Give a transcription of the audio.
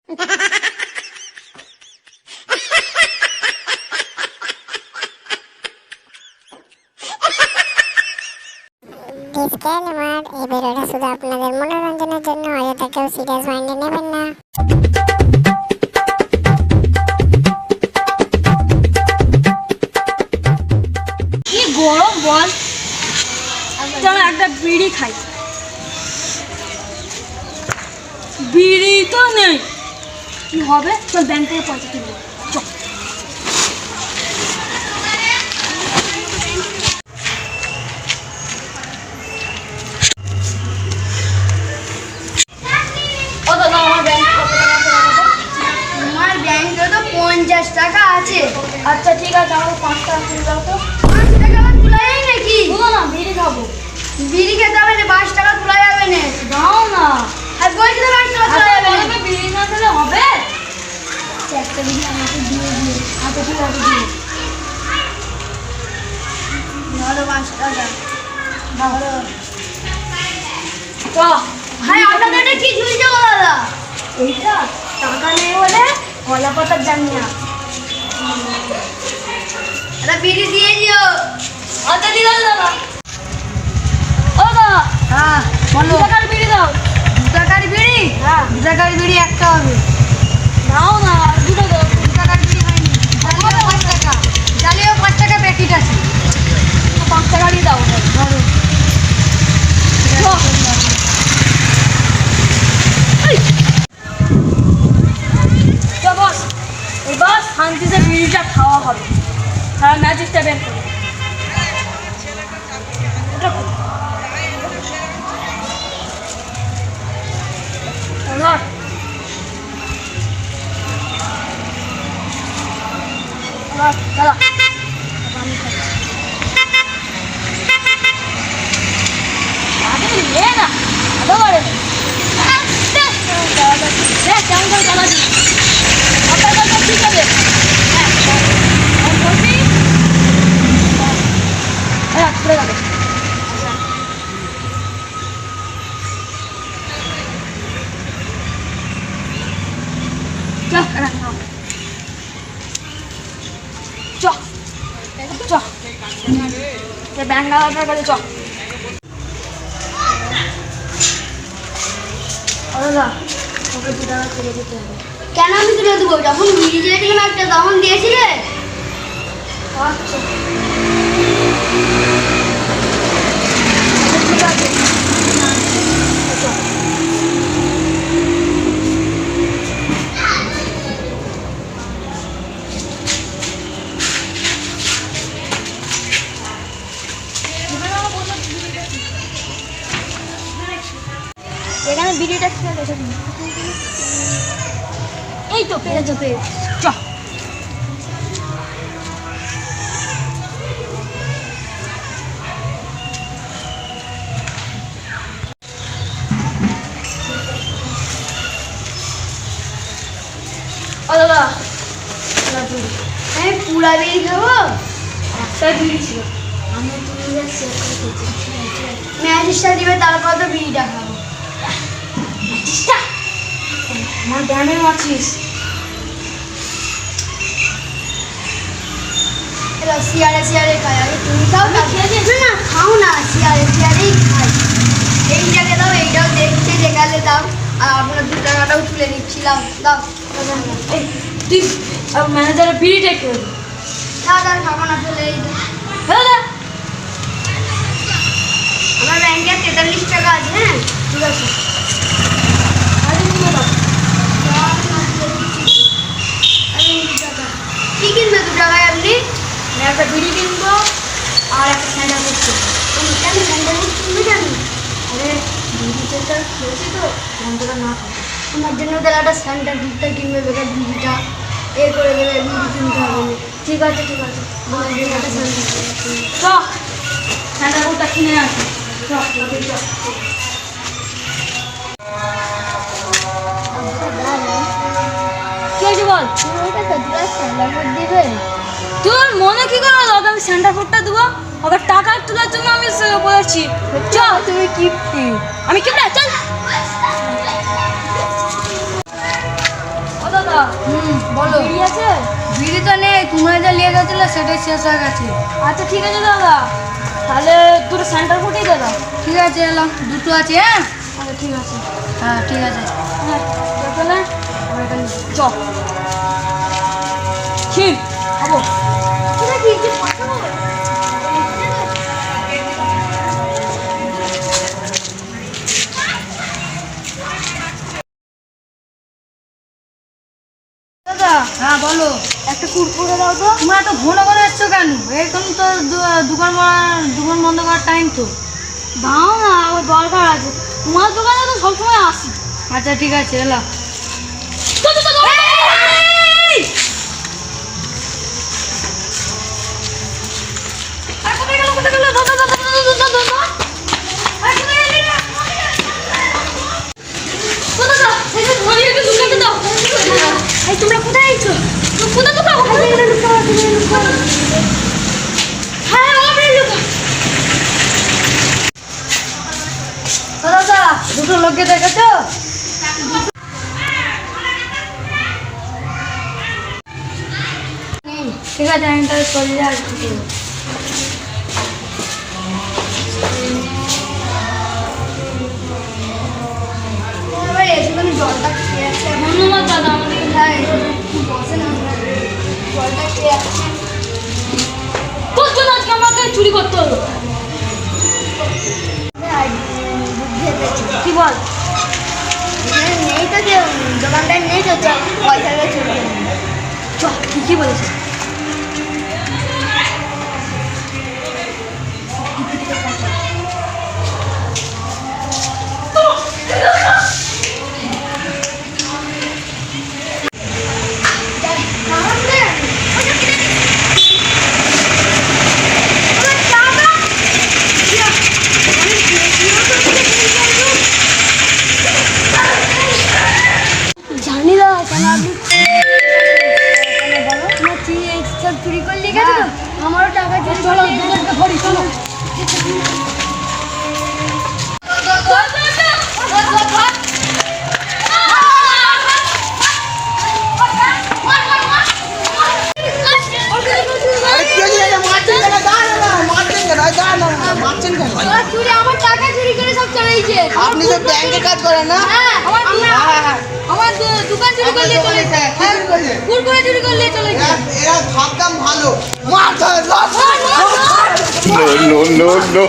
Disclaimer, এই ভিডিওটা শুধু আপনাদের মনোরঞ্জনের জন্য, অযথা কেউ সিরিয়াস মাইন্ডে নেবেন না। কি গরম বল, চল একটা বিড়ি খাই। বিড়ি তো নেই, কি হবে? চল ব্যাংক থেকে পয়সা তুলবো, চল। আমার ব্যাংকে তো 50 টাকা আছে। আচ্ছা ঠিক আছে, আমার 5 টাকা তুলে দাও তো। 5 টাকা আবার তোলা যায় নাকি? বলো না, বিড়ি খাবো। বিড়ি খেতে হবে না, 5 টাকা তোলা যাবে না। দাও না। আর বলছি তো 5 টাকা তোলা যাবে না। বিড়ি না খেলে হবে? একটা বিড়ি আমাকে দিয়ে দিয়ে। আচ্ছা ঠিক আছে, দিয়ে ধরো 5 টাকা। ভালো। চ ভাই আপনাদের এটা কি ঝুলছে গো দাদা? এইটা টাকা নেই বলে কলা পাতার জানি না। এটা বিড়ি দিয়ে দিও। আচ্ছা ঠিক আছে দাদা। ও দাদা, হ্যাঁ বলো, টাকার বিড়ি দাও। 2 টাকার বিড়ি? হ্যাঁ 2 টাকার বিড়ি একটা হবে। দাও না, দুটো দাও। 2 টাকার বিড়ি হয়নি। জালিও 5 টাকা। জালিও 5 টাকা প্যাকেট আছে। 5 টাকারই দাও। ধরো। চল বস, এবার শান্তিতে বিড়িটা খাওয়া হবে। হ্যাঁ ম্যাজিকটা বের করো। ওটা করো। ধর। ধর, দাদা। আমি খাচ্ছি। আগে নে না, আদো বাড়ে। দেখ কেমন করে চালাচ্ছি। আপনার কথা ঠিক আছে। হ্যাঁ আমি বলছি। হ্যাঁ খুলে যাবে। চল এটা খাও। চ চ ব্যাঙ্গালোর কাছে চ। দাদা ওকে 2 টাকা তুলে দিতে হবে। কেন আমি তুলে দেবো? যখন বিড়ি দিয়েছিলাম একটা তখন দিয়েছিলে? আচ্ছা ঠিক আছে। আচ্ছা এখানে বিড়িটা খেয়ে গেছে। এই তো পেয়েছো পেয়েছো। চ ও দাদা, আমি পুরা বিড়ি খাবো? একটা বিড়ি ছিল। আমি ম্যাজিস্ট্রেট দিবে, তারপর তো বিড়িটা খাবো। আমার ড্যামে মাছিস। শিয়ারে শিয়ারে খাই। আগে তুমি খাও, আমি খেয়ে দিয়েছি। না খাও না, শিয়ারে শিয়ারেই খাই। এইটাকে দাও, এইটাও দেখছে যেখানে দাও। আর আপনার 2 টাকাটাও তুলে নিচ্ছিলাম, দাও। এই তুই ম্যানেজারের বিড়িটা খেয়ে দিই। দাদা আর খাবো না, চলে এই দাও। দাদা আমার ব্যাংকে 43 টাকা আছে। হ্যাঁ ঠিক আছে, আরে নিয়ে দাও। কি কিনবে 2 টাকায় আপনি? আমি একটা বিড়ি কিনবো আর একটা স্যান্ডেল কিনবো। কেন স্যান্ডেল কিনবে কেন? আরে বিড়ি চেটা খেয়েছি তো, গন্ধটা না খাবো। আমার জন্য তাহলে একটা স্যান্ডেল দুধটা কিনবে, বেকার বিড়িটা এ করে দেবে, বিড়ি কিনতে হবে না। ঠিক আছে ঠিক আছে, আমার জন্য একটা স্যান্ডেল। চ স্যান্ডেলটা কিনে আসি। চ চ। কি হয়েছে বল? তোর মনে কি করে হলো আমি সেন্টার ফুডটা দেবো? আবার টাকা তোলার জন্য আমি বলেছি। চল তুমি কিপ্টি। আমি কি চল। বলো। বিড়ি আছে? বিড়ি তো নেই, তোমরা যা নিয়ে গেছিলে সেটাই শেষ হয়ে গেছে। আচ্ছা ঠিক আছে দাদা, তাহলে দুটো সেন্টার ফুটেই দাদা। ঠিক আছে এলাম, দুটো আছে। হ্যাঁ আচ্ছা ঠিক আছে। হ্যাঁ ঠিক আছে। হ্যাঁ তাহলে চ ক্ষীর খাবো। দাদা হ্যাঁ বলো। একটা কুরকুরে দাও তো। তোমরা তো ঘন ঘন এসছো কেন? এখন তো দোকান বন্ধ করার টাইম তো। দাও না, আমার দরকার আছে। তোমার দোকানে তো সবসময় আসি। আচ্ছা ঠিক আছে এলাম। তোমরা কোথায় আইছো? কোথায় তোমরা? হ্যাঁ তো দাদা দুটো লোককে দেখেছো? ঠিক আছে আমি তাহলে চলে আসছি। জলটা খেয়ে আসছে। ধন্যবাদ দাদা, আমাদের হ্যাঁ বসে না, জলটা খেয়ে আসছে। তোর জন্য আজকে আমাকে চুরি করতে হলো। কি বল? নেই তো, যে দোকানদার নেই তো, পয়সা চলে চল, ঠিকই বলেছিস। জানি না কেন আপনি চুরি করলে গেছে তো, আমারও টাকা চুরি চলো করলে দুজনকে ধরি, চলো। চুরি, আমার টাকা চুরি করে সব চলে গেছে। আপনি তো ব্যাংকে কাজ করেন না? হ্যাঁ আমার দোকান চুরি করলে চলে গেছে। হ্যাঁ, কি করেছে? কুরকুরে চুরি করলে চলে গেছে। এরা ভাবতাম ভালো মার ধর, loss. No, no, no, no.